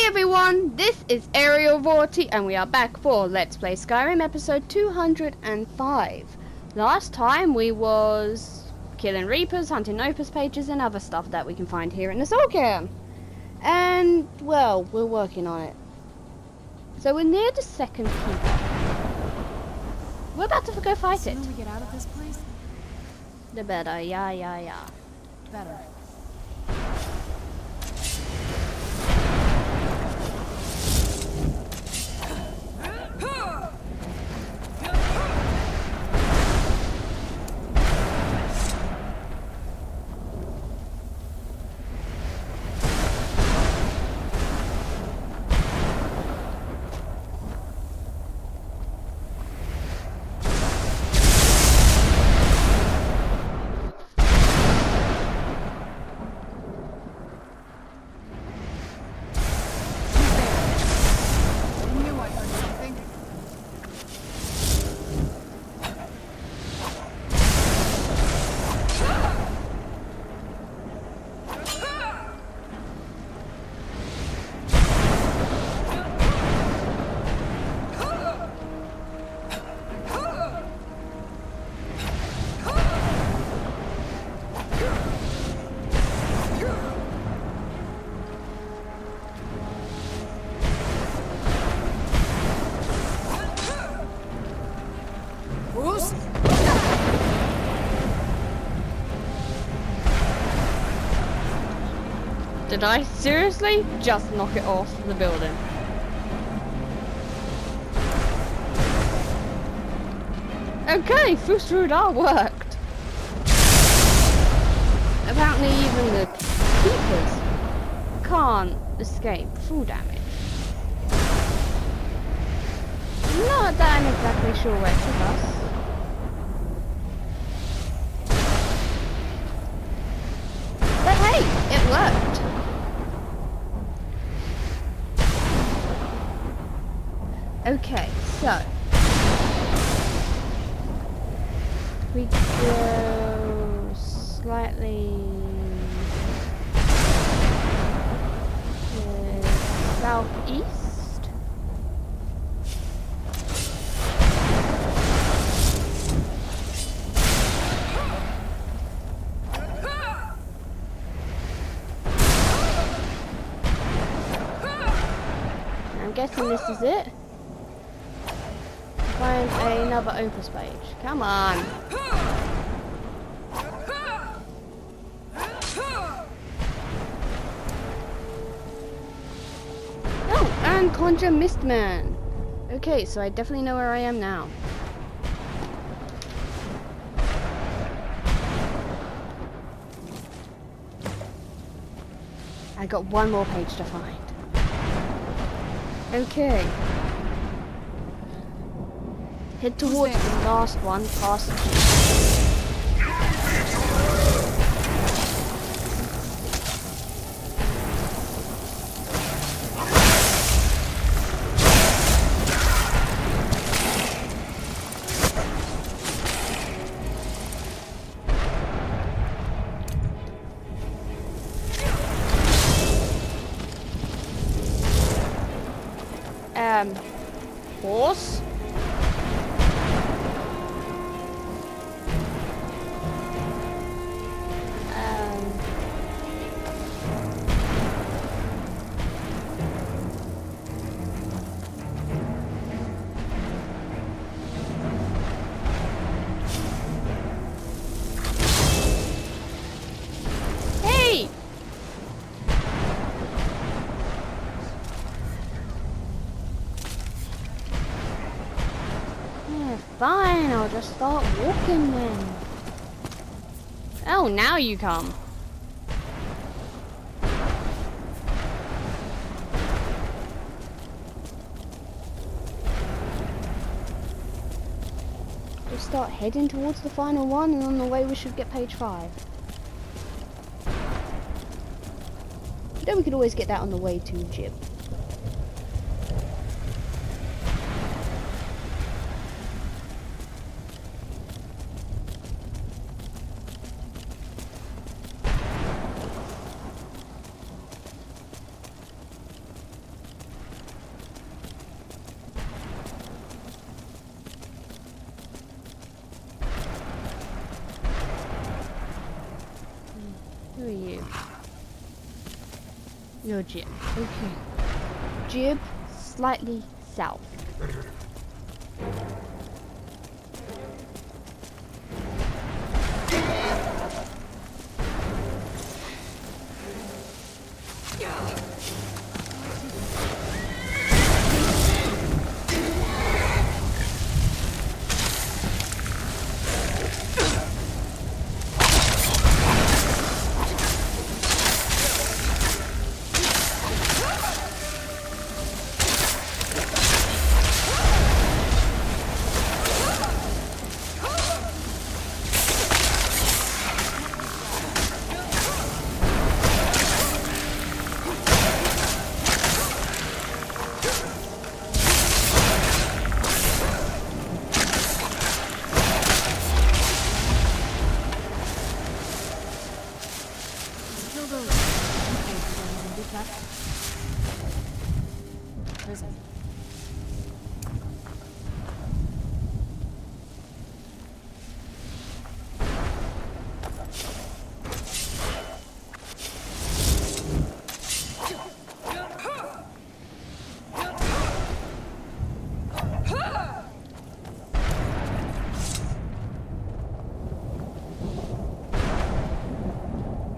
Hey everyone, this is Ariel Vorty and we are back for Let's Play Skyrim episode 205. Last time we was killing Reapers, hunting Opus pages and other stuff that we can find here in the Soul Camp. And, well, we're working on it. So we're near the second keeper. We're about to go fight it. The sooner we get out of this place, The better, yeah. better. Did I seriously just knock it off the building? Okay, Fusrudar worked. Apparently even the keepers can't escape full damage. Not that I'm exactly sure where it took us. But hey, it worked. Okay, so we go slightly southeast. I'm guessing this is it. Find another Opus page. Come on. Oh, and conjure Mistman. Okay, so I definitely know where I am now. I got one more page to find. Okay. Head towards the last one, past horse. Hey! Yeah, fine, I'll just start walking then. Oh, now you come. Just start heading towards the final one, and on the way we should get page 5. Then we could always get that on the way to Jiub. Your Jiub. Okay. Jiub, slightly south. Prison.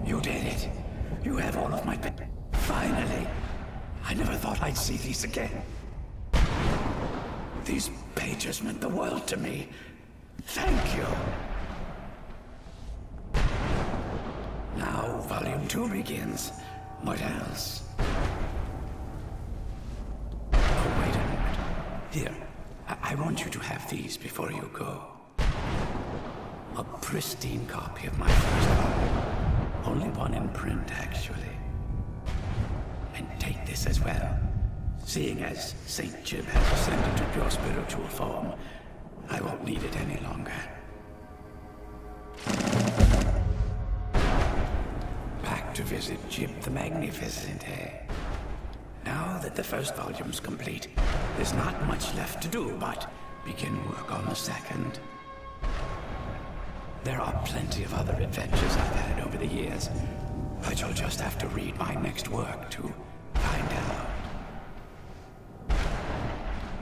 You did it. You have all of my finally. I never thought I'd see these again. These pages meant the world to me. Thank you. Now, Volume 2 begins. What else? Oh, wait a minute. Here, I want you to have these before you go. A pristine copy of my first volume. Only one in print, actually. And take this as well. Seeing as St. Jiub has ascended to pure spiritual form, I won't need it any longer. Back to visit Jiub the Magnificent, eh? Now that the first volume's complete, there's not much left to do but begin work on the second. There are plenty of other adventures I've had over the years, but you'll just have to read my next work to find out.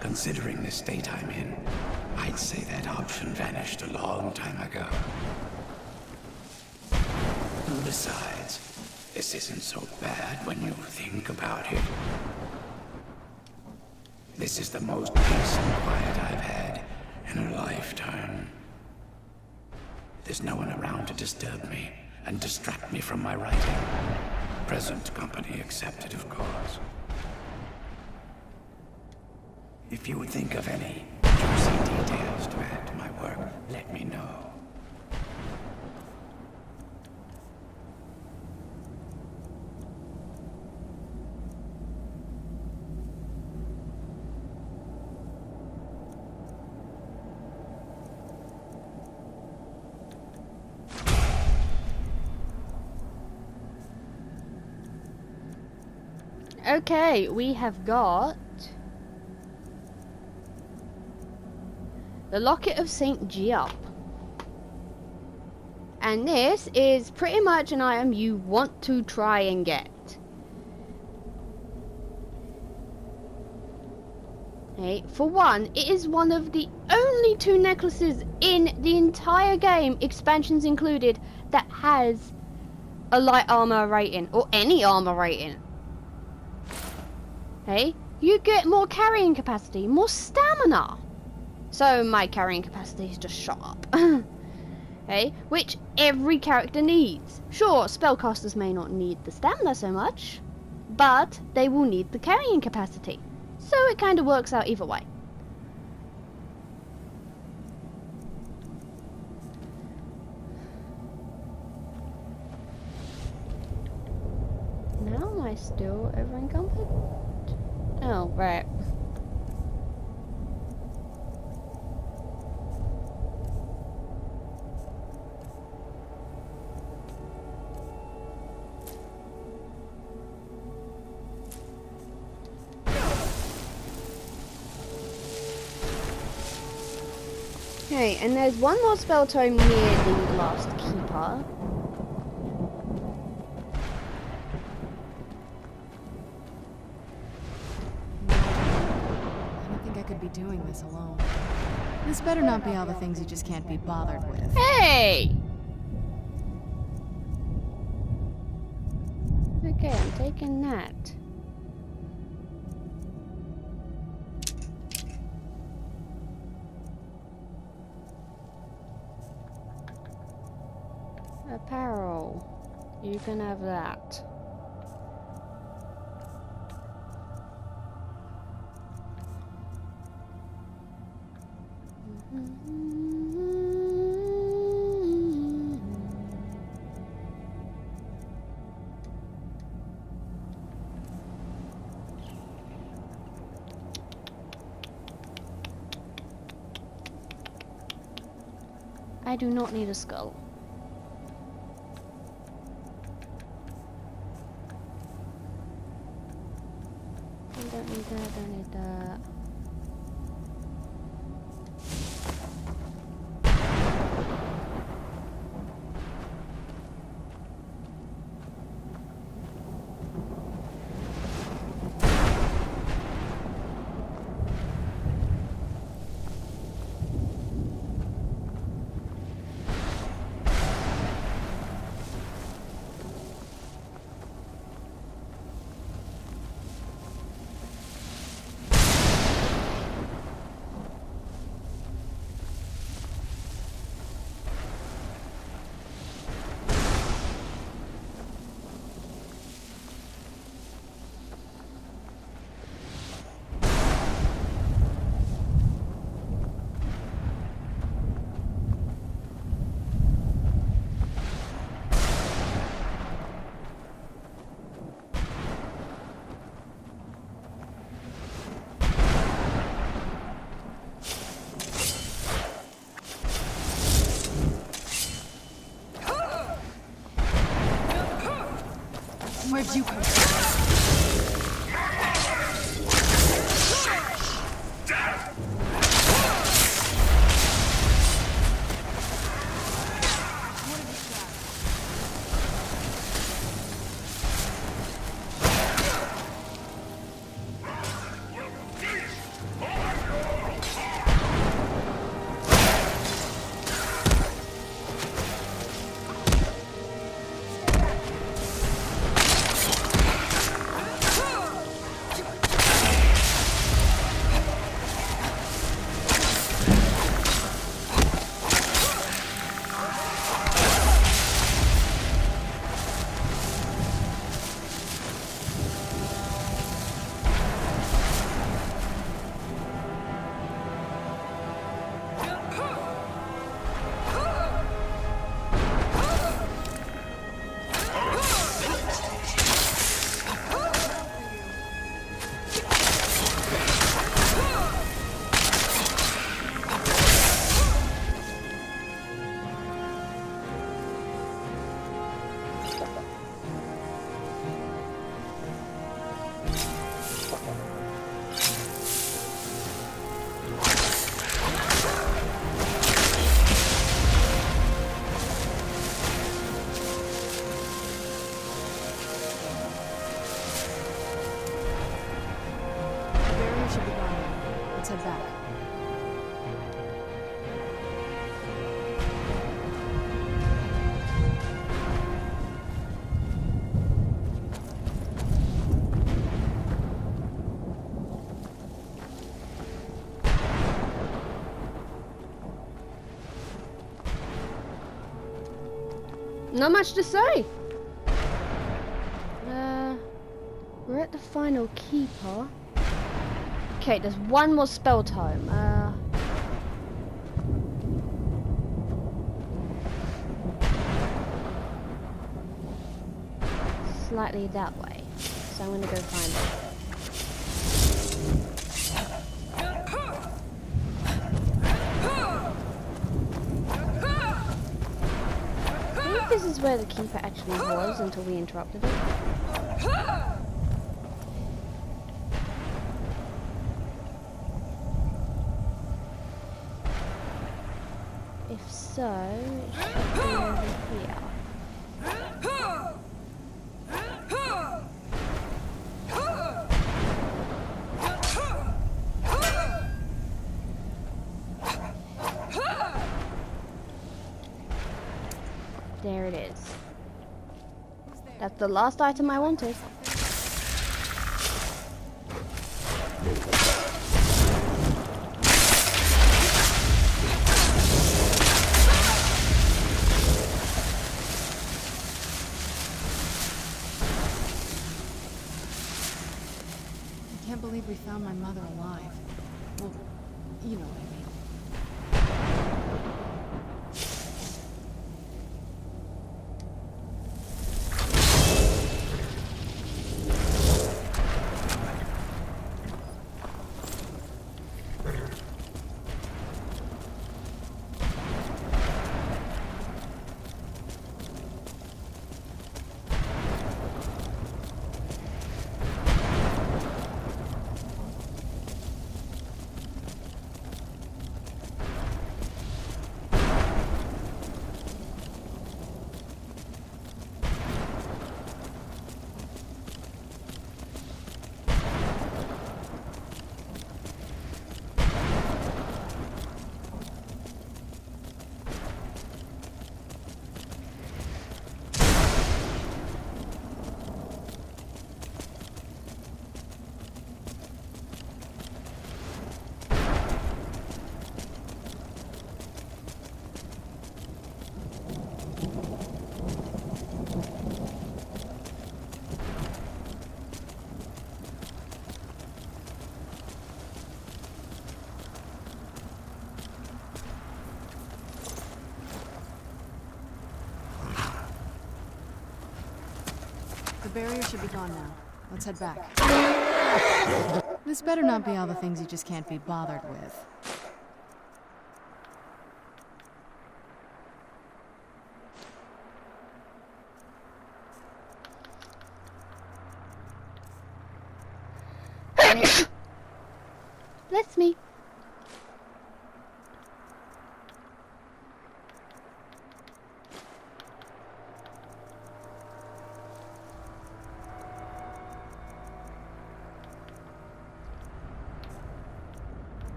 Considering the state I'm in, I'd say that option vanished a long time ago. Besides, this isn't so bad when you think about it. This is the most peace and quiet I've had in a lifetime. There's no one around to disturb me and distract me from my writing. Present company accepted, of course. If you would think of any juicy details to add to my work, let me know. Okay, we have got the Locket of St. Jiub. And this is pretty much an item you want to try and get. Okay, for one, it is one of the only 2 necklaces in the entire game, expansions included, that has a light armor rating, or any armor rating. Hey, you get more carrying capacity, more stamina. So my carrying capacity is just shot up. Okay, which every character needs. Sure, spellcasters may not need the stamina so much, but they will need the carrying capacity. So it kind of works out either way. Now am I still over encumbered? Oh, right. Okay, and there's one more spell tome near the last keeper. could be doing this alone. This better not be all the things you just can't be bothered with. Hey! Okay, I'm taking that. Apparel. You can have that. I do not need a skull. I don't need that, don't need that. Where'd you come from? Head back. Not much to say. We're at the final keeper. Okay, there's one more spell tome. Slightly that way. So I'm gonna go find it. I think this is where the keeper actually was until we interrupted it. If so, it should be over here. There it is. That's the last item I wanted. I can't believe we found my mother alive. Well, you know what I mean. The barrier should be gone now. Let's head back. This better not be all the things you just can't be bothered with. Bless me.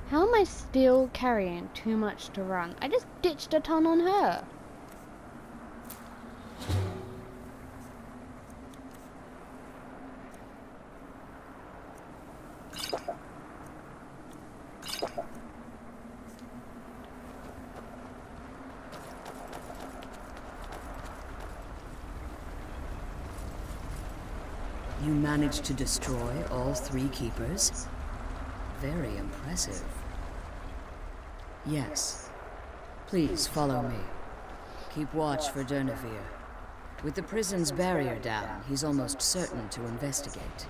How am I still carrying too much to run? I just ditched a ton on her. You managed to destroy all 3 keepers? Very impressive. Yes. Please follow me. Keep watch for Durnevere. With the prison's barrier down, he's almost certain to investigate.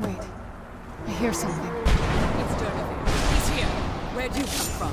Wait. I hear something. It's Durnevere. He's here. Where'd you come from?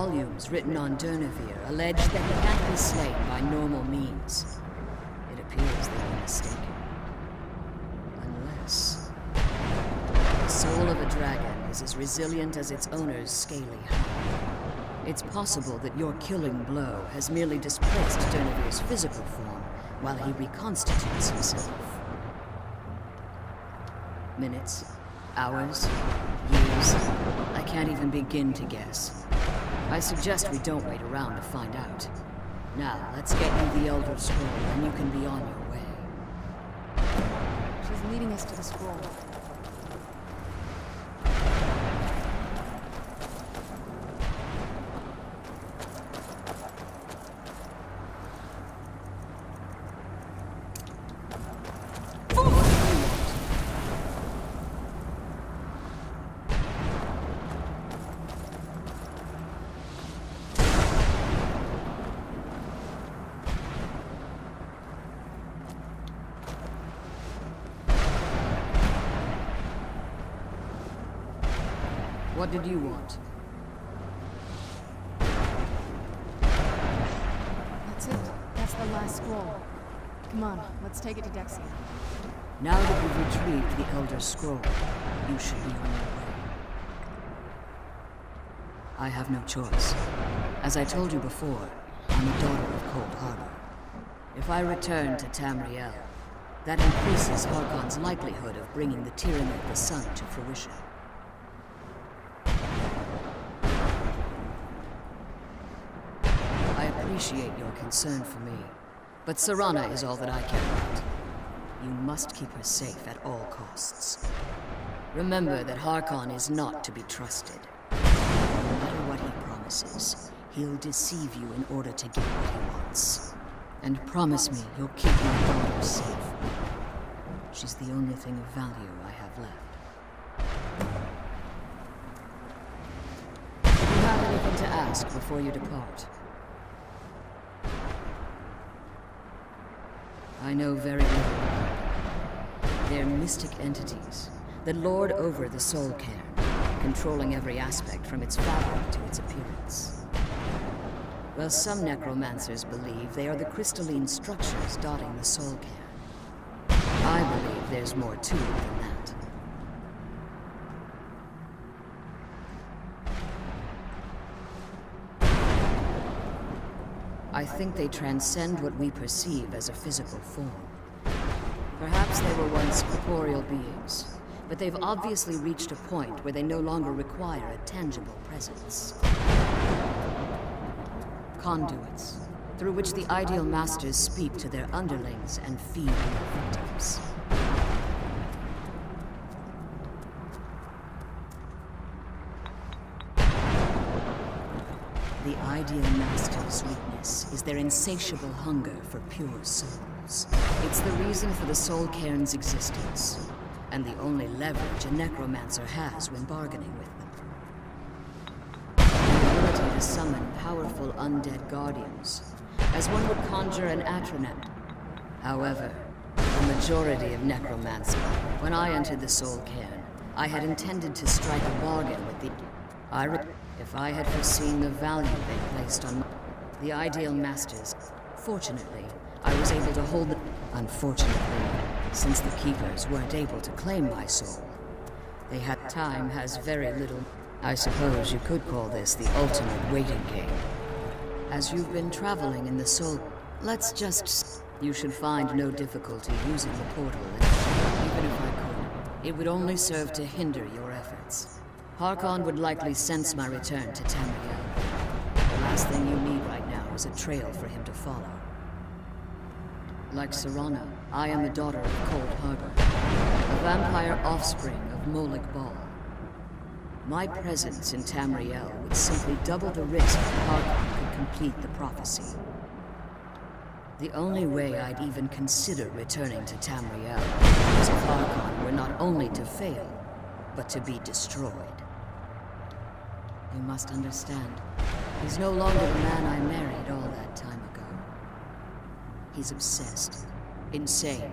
volumes written on Durnevere allege that he can't be slain by normal means. It appears they were mistaken. Unless... the soul of a dragon is as resilient as its owner's scaly hide. It's possible that your killing blow has merely displaced Durnevere's physical form while he reconstitutes himself. Minutes, hours, years, I can't even begin to guess. I suggest we don't wait around to find out. Now, let's get you the Elder Scroll and you can be on your way. She's leading us to the scroll. What did you want? That's it. That's the last scroll. Come on, let's take it to Dexia. Now that we've retrieved the Elder Scroll, you should be on your way. I have no choice. As I told you before, I'm a daughter of Cold Harbor. If I return to Tamriel, that increases Harkon's likelihood of bringing the tyranny of the sun to fruition. I appreciate your concern for me, but Serana is all that I care about. You must keep her safe at all costs. Remember that Harkon is not to be trusted. No matter what he promises, he'll deceive you in order to get what he wants. And promise me you'll keep my daughter safe. She's the only thing of value I have left. Do you have anything to ask before you depart? I know very little about them. They're mystic entities that lord over the soul cairn, controlling every aspect from its fabric to its appearance. Well, some necromancers believe they are the crystalline structures dotting the soul cairn. I believe there's more to it than that. I think they transcend what we perceive as a physical form. Perhaps they were once corporeal beings, but they've obviously reached a point where they no longer require a tangible presence. Conduits, through which the Ideal Masters speak to their underlings and feed their victims. The Ideal Masters' weakness is their insatiable hunger for pure souls. It's the reason for the Soul Cairn's existence, and the only leverage a necromancer has when bargaining with them. The ability to summon powerful undead guardians, as one would conjure an Atronet. However, the majority of necromancy, when I entered the Soul Cairn, I had intended to strike a bargain with the... If I had foreseen the value they placed on the Ideal Masters. Fortunately, I was able to hold them. Unfortunately, since the Keepers weren't able to claim my soul, they had time has very little. I suppose you could call this the ultimate waiting game. As you've been traveling in the soul, let's just... You should find no difficulty using the portal, and even if I could, it would only serve to hinder your efforts. Harkon would likely sense my return to Tamriel. The last thing you need right now is a trail for him to follow. Like Serana, I am a daughter of Cold Harbor, a vampire offspring of Molag Bal. My presence in Tamriel would simply double the risk that Harkon could complete the prophecy. The only way I'd even consider returning to Tamriel was if Harkon were not only to fail, but to be destroyed. You must understand, he's no longer the man I married all that time ago. He's obsessed, insane.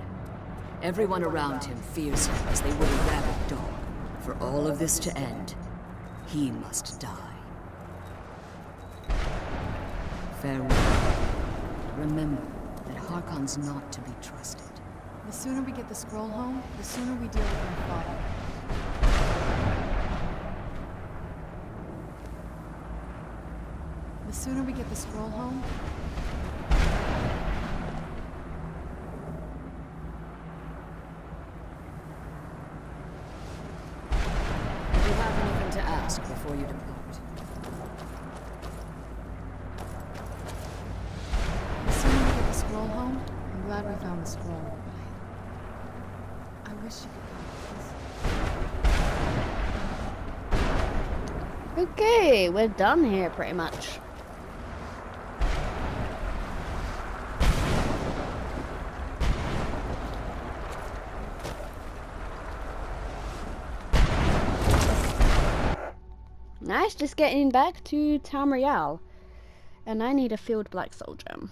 Everyone around him fears him as they would a rabid dog. For all of this to end, he must die. Farewell. Remember that Harkon's not to be trusted. The sooner we get the scroll home, the sooner we deal with my father. The sooner we get the scroll home... Do you have anything to ask before you depart? The sooner we get the scroll home, I'm glad we found the scroll. I wish you could come, please. Okay, we're done here pretty much. Nice, just getting back to Tamriel. And I need a field black soldier.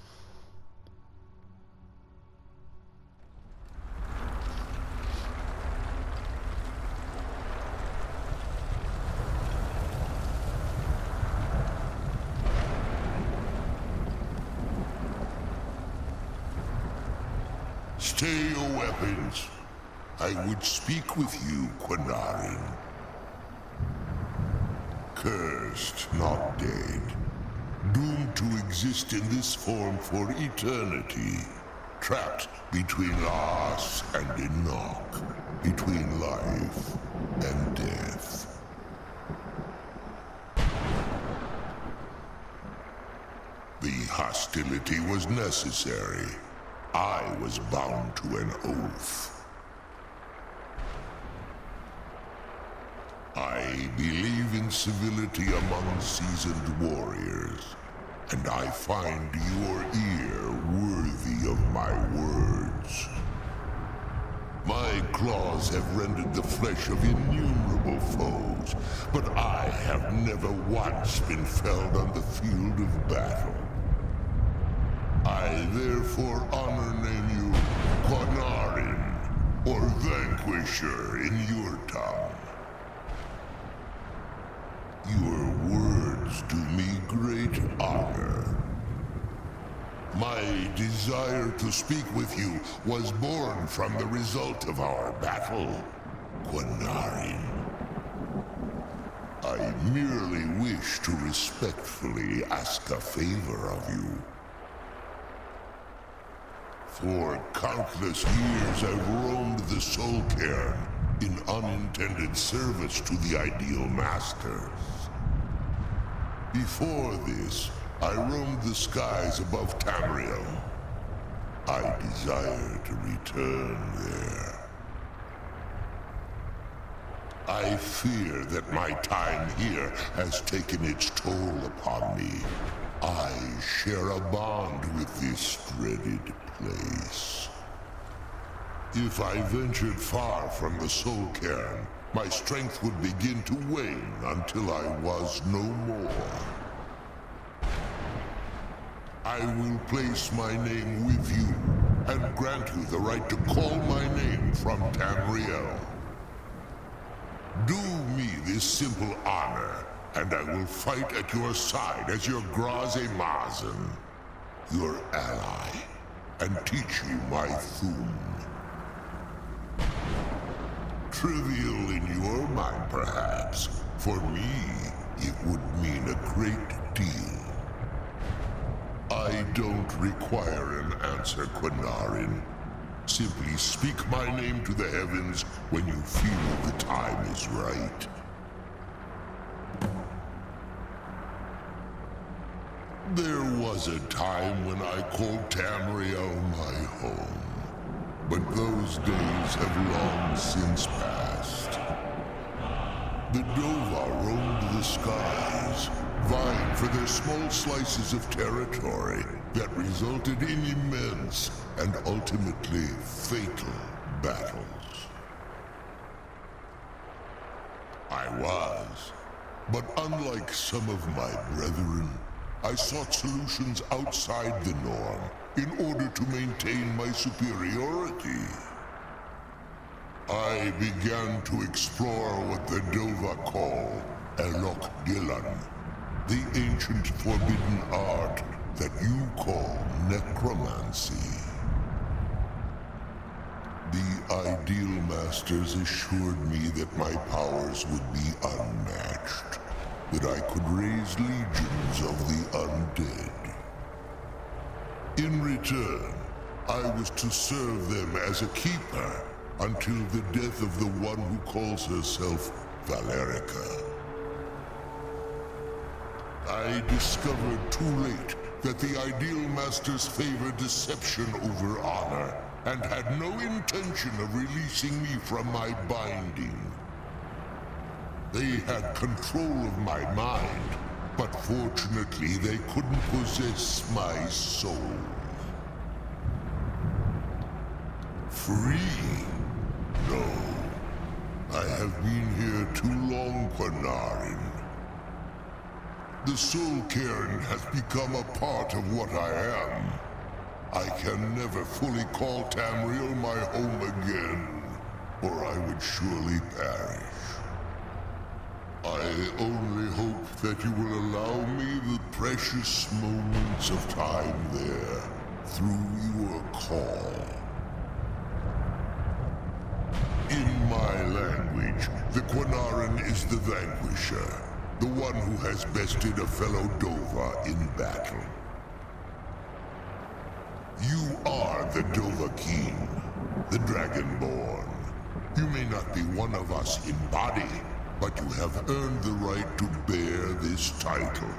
Stay your weapons. I would speak with you, Quinarin. Cursed, not dead. Doomed to exist in this form for eternity. Trapped between us and Enoch. Between life and death. The hostility was necessary. I was bound to an oath. I believe in civility among seasoned warriors, and I find your ear worthy of my words. My claws have rendered the flesh of innumerable foes, but I have never once been felled on the field of battle. I therefore name you Quinarin, or Vanquisher in your tongue. Your words do me great honor. My desire to speak with you was born from the result of our battle, Quinarin. I merely wish to respectfully ask a favor of you. For countless years I've roamed the Soul Cairn in unintended service to the ideal masters. Before this, I roamed the skies above Tamriel. I desire to return there. I fear that my time here has taken its toll upon me. I share a bond with this dreaded place. If I ventured far from the Soul Cairn, my strength would begin to wane until I was no more. I will place my name with you and grant you the right to call my name from Tamriel. Do me this simple honor, and I will fight at your side as your Graze Mazen, your ally, and teach you my Thum. Trivial in your mind, perhaps. For me, it would mean a great deal. I don't require an answer, Quinarin. Simply speak my name to the heavens when you feel the time is right. There was a time when I called Tamriel my home, but those days have long since passed. The Dova roamed the skies, vying for their small slices of territory that resulted in immense and ultimately fatal battles. I was, but unlike some of my brethren, I sought solutions outside the norm in order to maintain my superiority. I began to explore what the Dova call Elok Gillan, the ancient forbidden art that you call necromancy. The Ideal Masters assured me that my powers would be unmatched, that I could raise legions of the undead. In return, I was to serve them as a keeper until the death of the one who calls herself Valerica. I discovered too late that the Ideal Masters favor deception over honor, and had no intention of releasing me from my binding. They had control of my mind, but fortunately they couldn't possess my soul. Free? No. I have been here too long, Quanarin. The Soul Cairn has become a part of what I am. I can never fully call Tamriel my home again, or I would surely perish. I only hope that you will allow me the precious moments of time there, through your call. In my language, the Quanarin is the vanquisher, the one who has bested a fellow Dova in battle. You are the Dovahkiin, the Dragonborn. You may not be one of us in body, but you have earned the right to bear this title.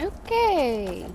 Okay.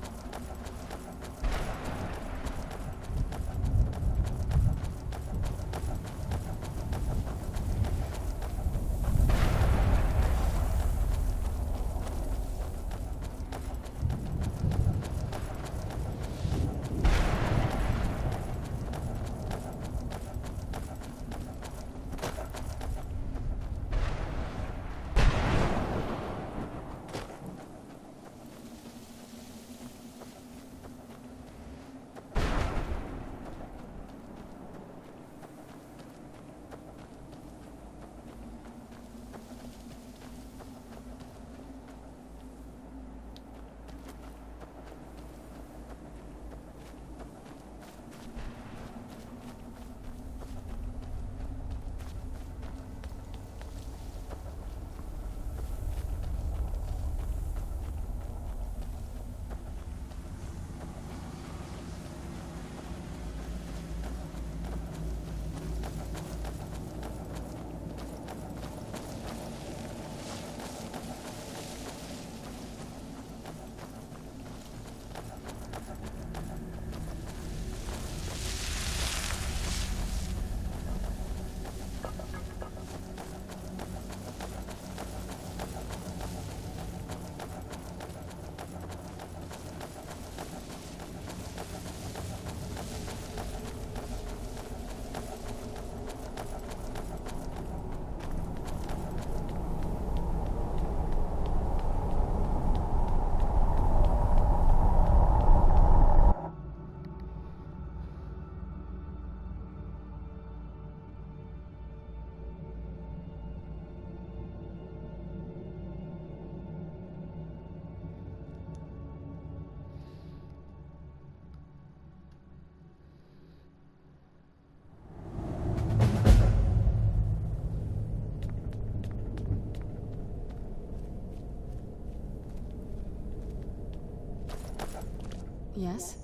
Yes?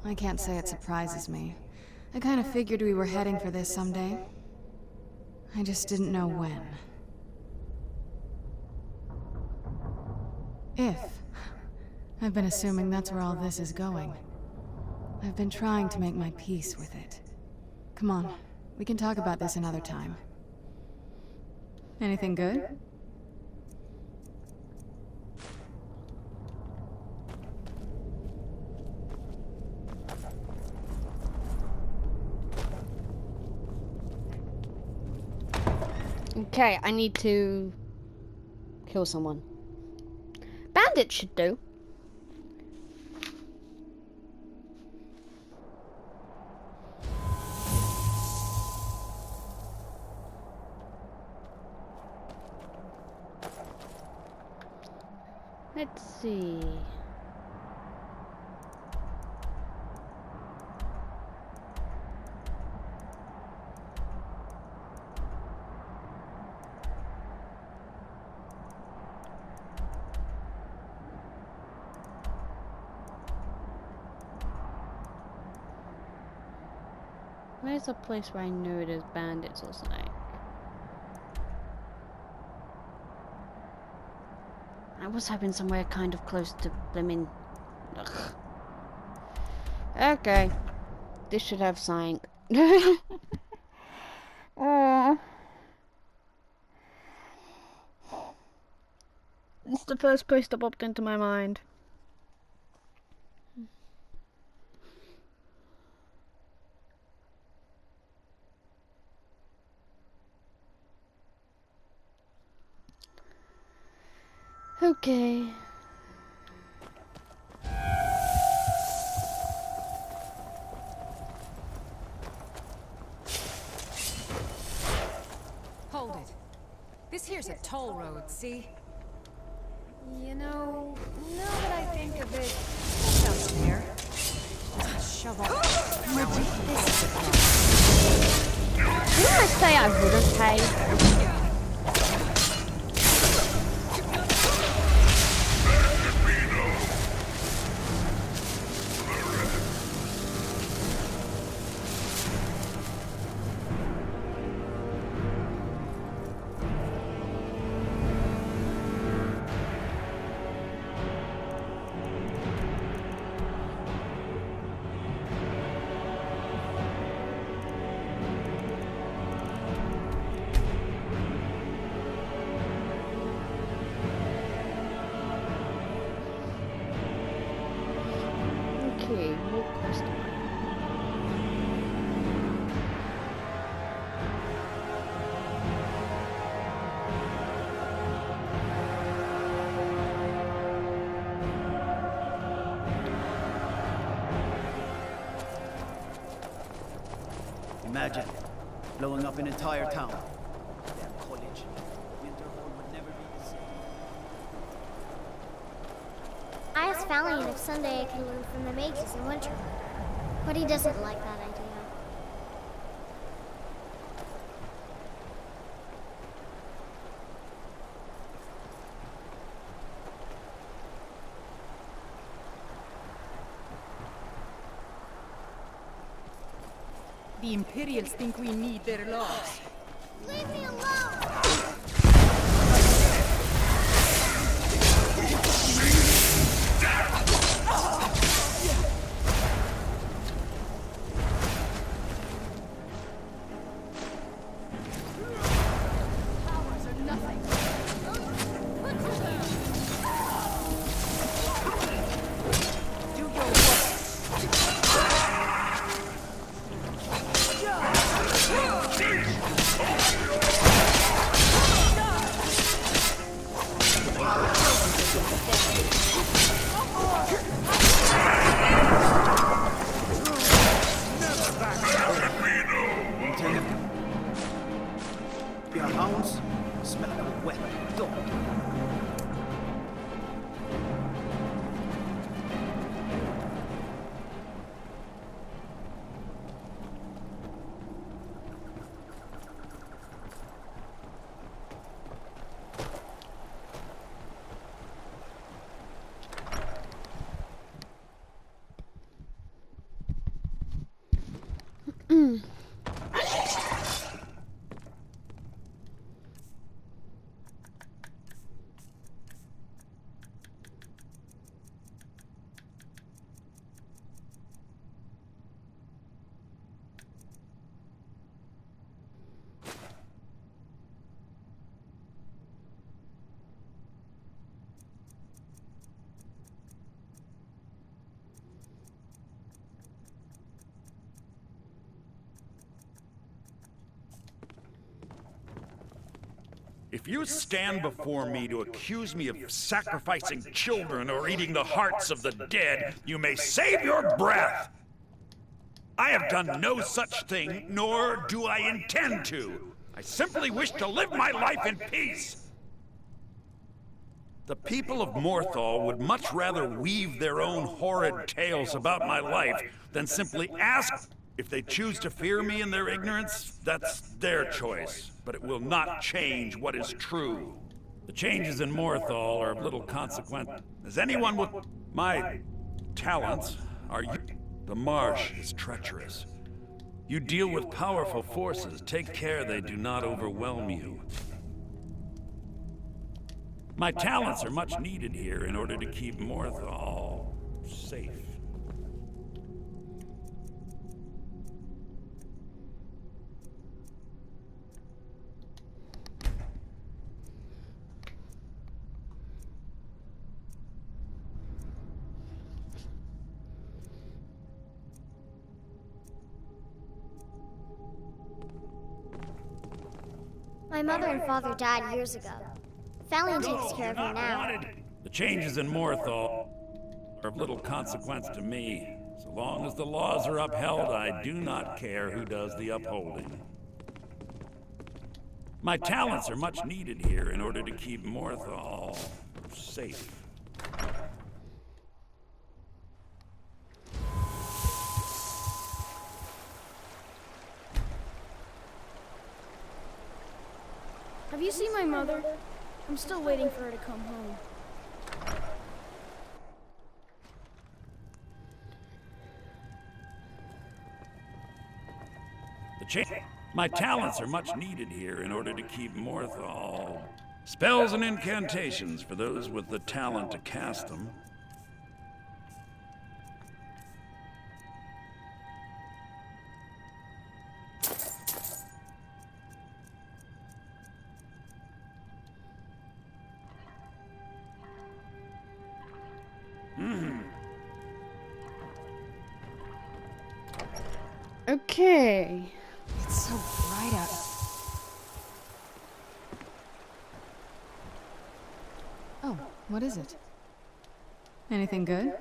I can't say it surprises me. I kind of figured we were heading for this someday. I just didn't know when. If. I've been assuming that's where all this is going. I've been trying to make my peace with it. Come on, we can talk about this another time. Anything good? Okay, I need to kill someone. Bandit should do. Let's see. Where's a place where I know there's bandits or something? I was hoping somewhere kind of close to blimmin'. Ugh. Okay. This should have sign. It's the first place that popped into my mind. Okay. Hold it. This here's a toll road, see? You know, now that I think of it, down here. Shove off. Didn't I say I would have paid? Okay, more question. Imagine blowing up an entire town. Damn college. Winterhold would never be the same. I asked Valiant if someday I can learn from the mages in winter, but he doesn't like that idea. The Imperials think we need their laws. Leave me alone! Your hounds smell like a wet dog. If you stand before me to accuse me of sacrificing children or eating the hearts of the dead, you may save your breath! I have done no such thing, nor do I intend to. I simply wish to live my life in peace. The people of Morthal would much rather weave their own horrid tales about my life than simply ask. If they choose to fear me in their ignorance, that's their choice, but it will not change what is true. The changes in Morthal are of little consequence. As anyone with my talents are you. The marsh is treacherous. You deal with powerful forces. Take care they do not overwhelm you. My talents are much needed here in order to keep Morthal safe. My mother and father died years ago. Fallon takes care of me now. The changes in Morthal are of little consequence to me. So long as the laws are upheld, I do not care who does the upholding. My talents are much needed here in order to keep Morthal safe. Have you seen my mother? I'm still waiting for her to come home. My talents are much needed here in order to keep Morthal. Spells and incantations for those with the talent to cast them. Okay. It's so bright out. Oh, what is it? Anything good?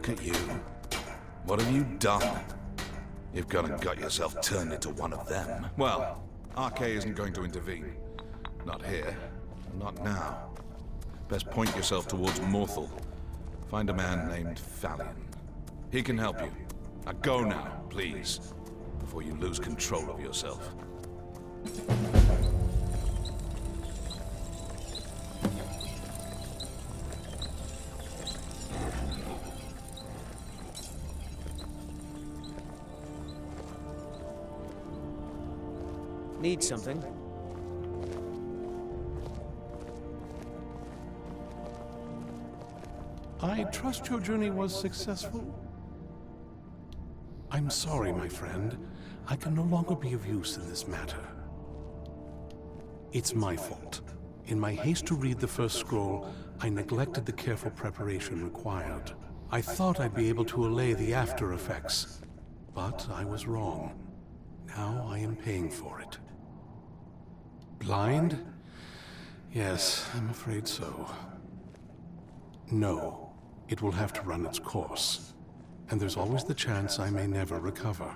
Look at you. What have you done? You've gone and got yourself turned into one of them. Well, RK isn't going to intervene. Not here. Not now. Best point yourself towards Morthal. Find a man named Valian. He can help you. Now go now, please, before you lose control of yourself. Need something? I trust your journey was successful? I'm sorry, my friend. I can no longer be of use in this matter. It's my fault. In my haste to read the first scroll, I neglected the careful preparation required. I thought I'd be able to allay the after effects, but I was wrong. Now I am paying for it. Blind? Yes, I'm afraid so. No, it will have to run its course. And there's always the chance I may never recover.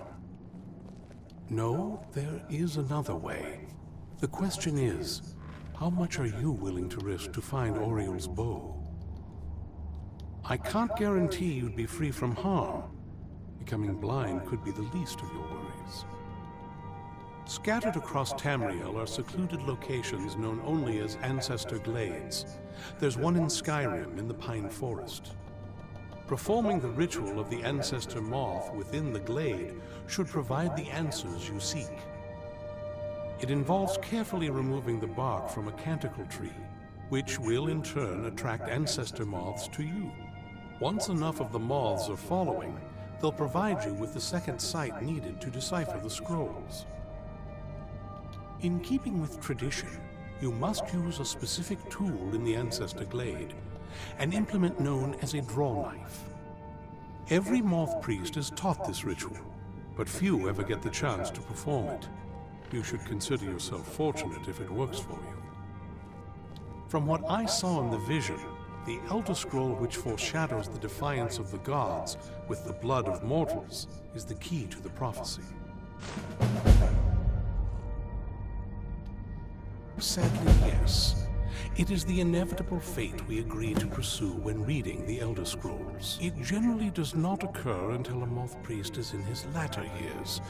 No, there is another way. The question is, how much are you willing to risk to find Oriel's bow? I can't guarantee you'd be free from harm. Becoming blind could be the least of your worries. Scattered across Tamriel are secluded locations known only as Ancestor Glades. There's one in Skyrim in the Pine Forest. Performing the ritual of the Ancestor Moth within the glade should provide the answers you seek. It involves carefully removing the bark from a canticle tree, which will in turn attract Ancestor Moths to you. Once enough of the moths are following, they'll provide you with the second sight needed to decipher the scrolls. In keeping with tradition, you must use a specific tool in the Ancestor Glade, an implement known as a draw knife. Every moth priest is taught this ritual, but few ever get the chance to perform it. You should consider yourself fortunate if it works for you. From what I saw in the vision, the Elder Scroll which foreshadows the defiance of the gods with the blood of mortals is the key to the prophecy. Sadly, yes. It is the inevitable fate we agree to pursue when reading the Elder Scrolls. It generally does not occur until a moth priest is in his latter years,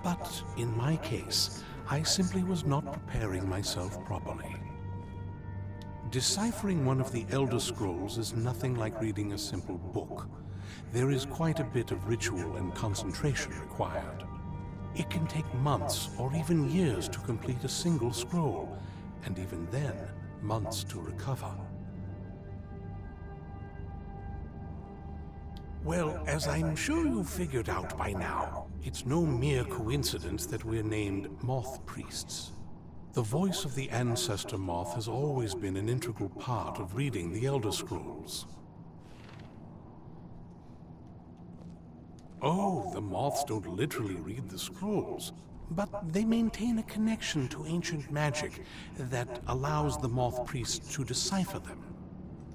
but in my case, I simply was not preparing myself properly. Deciphering one of the Elder Scrolls is nothing like reading a simple book. There is quite a bit of ritual and concentration required. It can take months or even years to complete a single scroll, and even then, months to recover. Well, as I'm sure you've figured out by now, it's no mere coincidence that we're named Moth Priests. The voice of the Ancestor Moth has always been an integral part of reading the Elder Scrolls. Oh, the moths don't literally read the scrolls, but they maintain a connection to ancient magic that allows the moth priests to decipher them.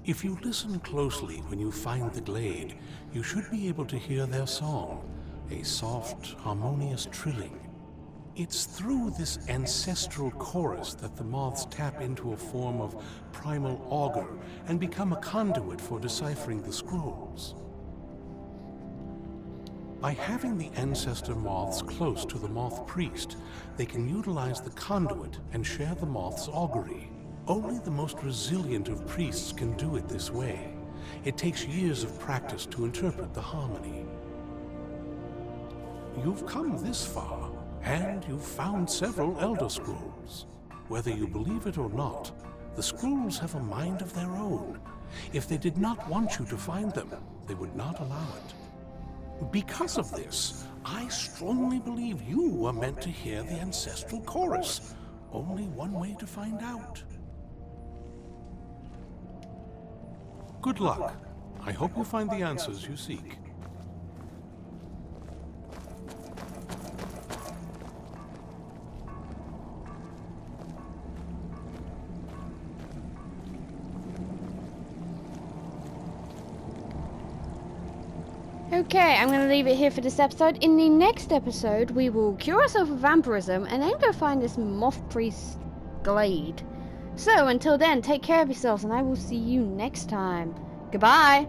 If you listen closely when you find the glade, you should be able to hear their song, a soft, harmonious trilling. It's through this ancestral chorus that the moths tap into a form of primal augur and become a conduit for deciphering the scrolls. By having the Ancestor Moths close to the Moth Priest, they can utilize the conduit and share the moth's augury. Only the most resilient of priests can do it this way. It takes years of practice to interpret the harmony. You've come this far, and you've found several Elder Scrolls. Whether you believe it or not, the scrolls have a mind of their own. If they did not want you to find them, they would not allow it. Because of this, I strongly believe you are meant to hear the ancestral chorus. Only one way to find out. Good luck. I hope you find the answers you seek. Okay, I'm going to leave it here for this episode. In the next episode, we will cure ourselves of vampirism and then go find this moth priest glade. So, until then, take care of yourselves and I will see you next time. Goodbye!